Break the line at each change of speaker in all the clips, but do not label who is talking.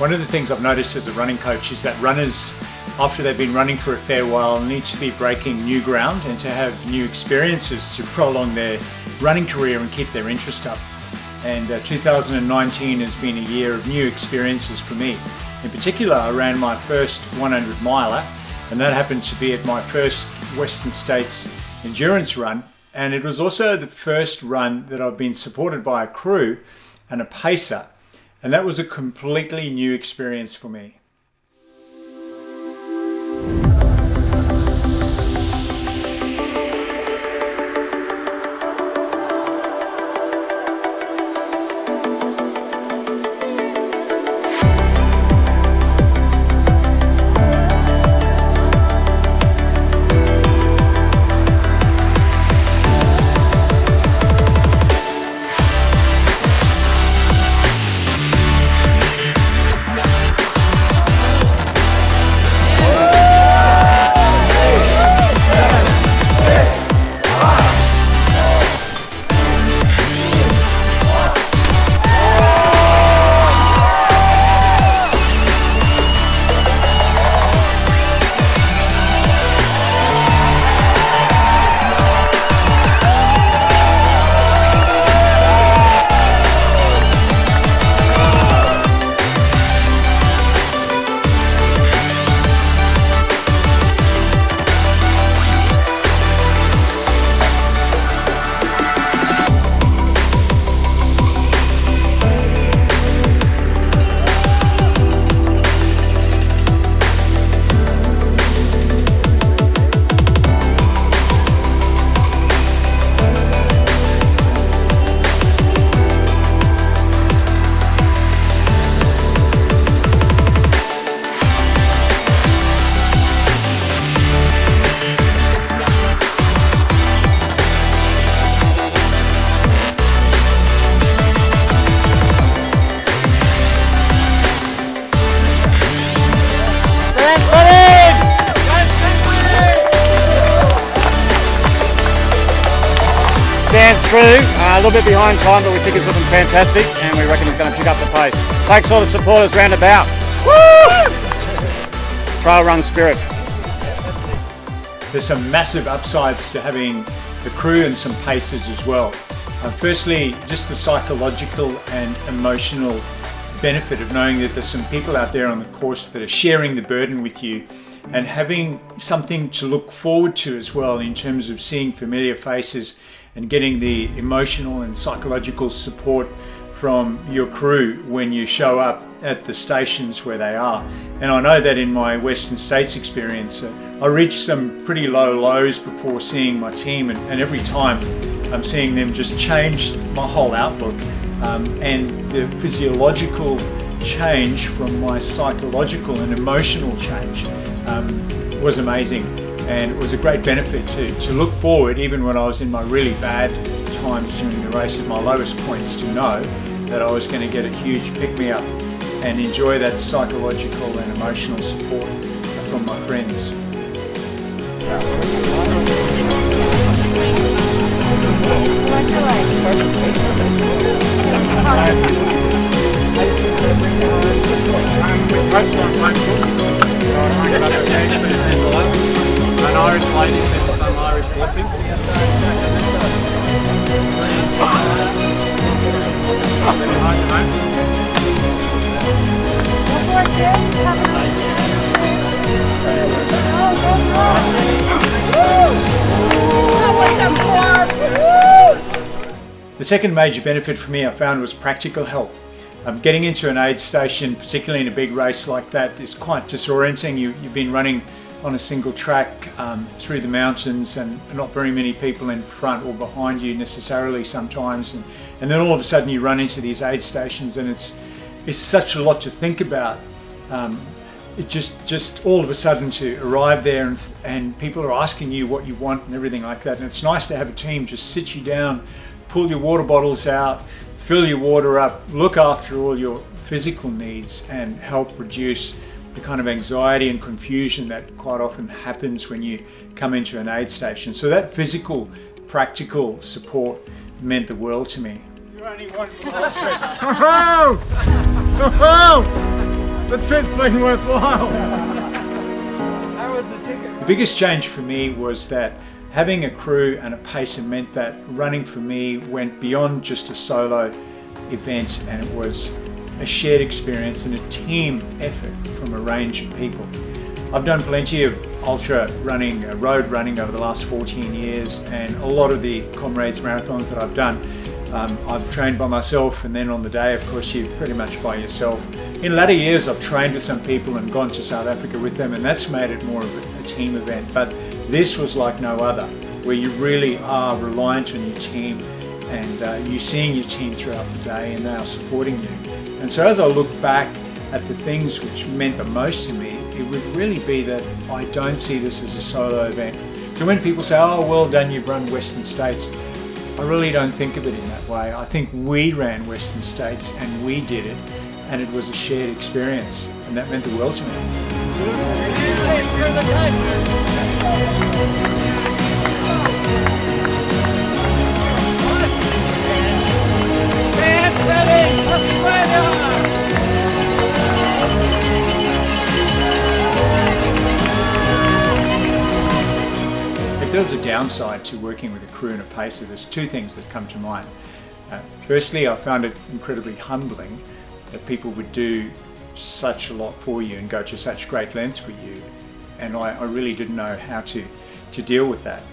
One of the things I've noticed as a running coach is that runners, after they've been running for a fair while, need to be breaking new ground and to have new experiences to prolong their running career and keep their interest up. And 2019 has been a year of new experiences for me. In particular, I ran my first 100 miler, and that happened to be at my first Western States endurance run. And it was also the first run that I've been supported by a crew and a pacer. And that was a completely new experience for me.
Dan's through, a little bit behind time, but we think it's looking fantastic and we reckon he's going to pick up the pace. Thanks all the supporters round about. Woo! Trail run spirit.
There's some massive upsides to having the crew and some pacers as well. Firstly, just the psychological and emotional benefit of knowing that there's some people out there on the course that are sharing the burden with you and having something to look forward to as well in terms of seeing familiar faces and getting the emotional and psychological support from your crew when you show up at the stations where they are. And I know that in my Western States experience, I reached some pretty low lows before seeing my team, and every time I'm seeing them just change my whole outlook, and the physiological change from my psychological and emotional change was amazing. And it was a great benefit to look forward, even when I was in my really bad times during the race at my lowest points, to know that I was going to get a huge pick-me-up and enjoy that psychological and emotional support from my friends.
An Irish lady sent some Irish blessings.
The second major benefit for me I found was practical help. Getting into an aid station, particularly in a big race like that, is quite disorienting. You've been running on a single track through the mountains and not very many people in front or behind you necessarily sometimes, and then all of a sudden you run into these aid stations and it's such a lot to think about. It just all of a sudden to arrive there and people are asking you what you want and everything like that, and it's nice to have a team just sit you down, pull your water bottles out, fill your water up, look after all your physical needs and help reduce the kind of anxiety and confusion that quite often happens when you come into an aid station. So that physical, practical support meant the world to me. You're only one for the whole trip.
The trip's been worthwhile.
The biggest change for me was that having a crew and a pacer meant that running for me went beyond just a solo event, and it was a shared experience and a team effort from a range of people. I've done plenty of ultra running, road running over the last 14 years, and a lot of the Comrades marathons that I've done, I've trained by myself, and then on the day, of course, you're pretty much by yourself. In latter years, I've trained with some people and gone to South Africa with them, and that's made it more of a team event. But this was like no other, where you really are reliant on your team, and you're seeing your team throughout the day, and they are supporting you. And so as I look back at the things which meant the most to me, it would really be that I don't see this as a solo event. So when people say, oh, well done, you've run Western States, I really don't think of it in that way. I think we ran Western States and we did it, and it was a shared experience, and that meant the world to me. If there's a downside to working with a crew and a pacer, there's two things that come to mind. Firstly, I found it incredibly humbling that people would do such a lot for you and go to such great lengths for you, and I really didn't know how to deal with that.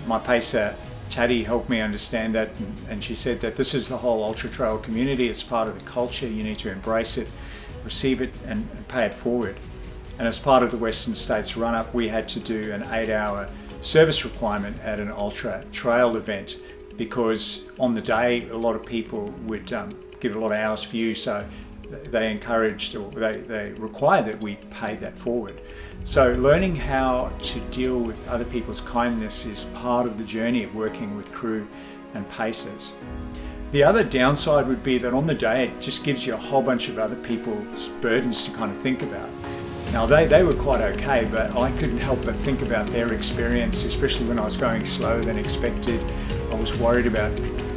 My pacer, Taddy, helped me understand that, and she said that this is the whole ultra trail community. It's part of the culture. You need to embrace it, receive it, and pay it forward. And as part of the Western States run-up, we had to do an 8-hour service requirement at an ultra trail event, because on the day a lot of people would give a lot of hours for you, so they encouraged, or they required that we pay that forward. So learning how to deal with other people's kindness is part of the journey of working with crew and pacers. The other downside would be that on the day it just gives you a whole bunch of other people's burdens to kind of think about. Now they were quite okay, but I couldn't help but think about their experience, especially when I was going slower than expected. I was worried about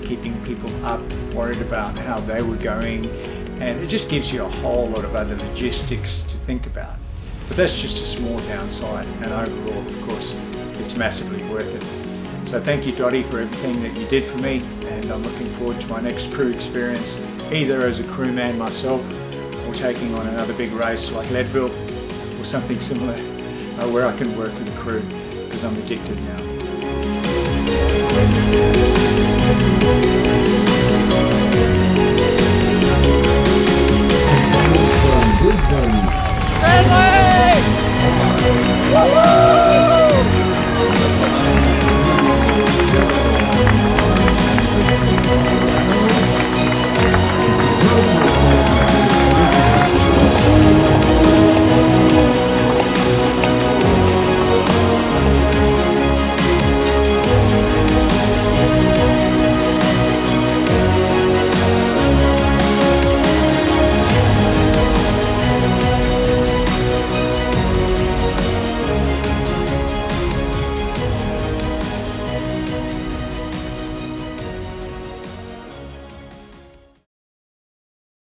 keeping people up, worried about how they were going, and it just gives you a whole lot of other logistics to think about. But that's just a small downside, and overall, of course, it's massively worth it. So thank you, Dottie, for everything that you did for me, and I'm looking forward to my next crew experience, either as a crewman myself or taking on another big race like Leadville or something similar, where I can work with a crew, because I'm addicted now.
Stanley!